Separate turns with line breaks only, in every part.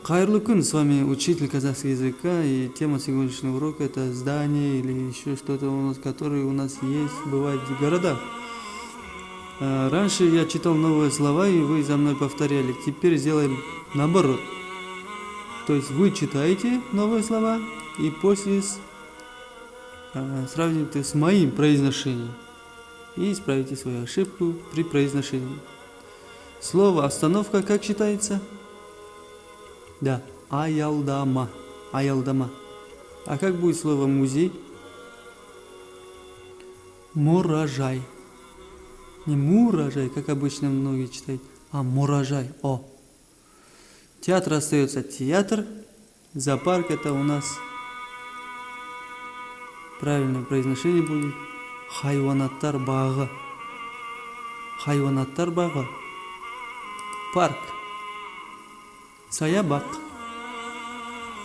Хайрлы кун, с вами учитель казахского языка, и тема сегодняшнего урока это здание или еще что-то у нас, которые у нас есть, бывает в городах. Раньше я читал новые слова, и вы за мной повторяли. Теперь сделаем наоборот. То есть вы читаете новые слова, и после сравните с моим произношением. И исправите свою ошибку при произношении. Слово остановка как читается? Да, аялдама. Аялдама. А как будет слово музей? Муражай. Не муражай, как обычно многие читают, а муражай. О. Театр остается театр. Зоопарк это у нас правильное произношение будет хайванаттар бағы. Хайванаттар бағы. Парк. Саябақ.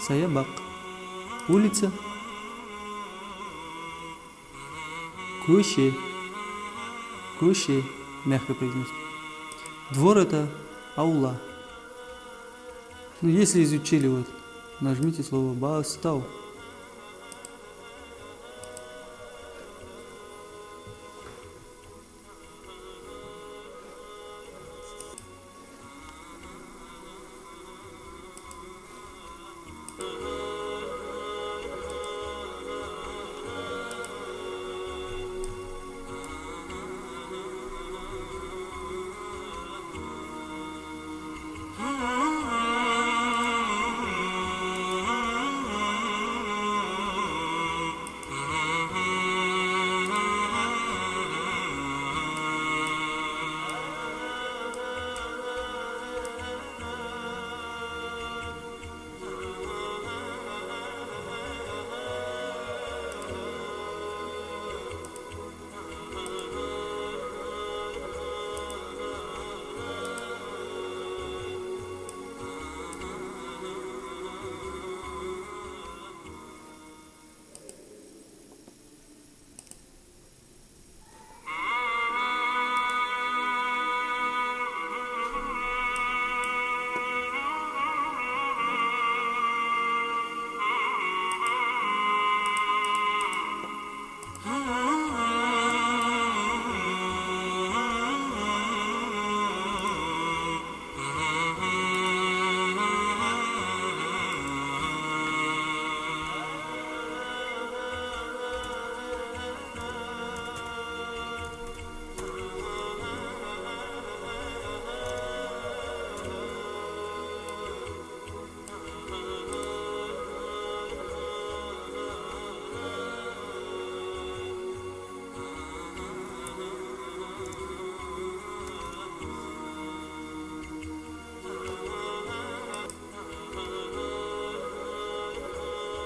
Саябақ. Улица. Көше. Көше. Мягко произносим. Двор это аула. Ну, если изучили, вот, нажмите слово «бастау».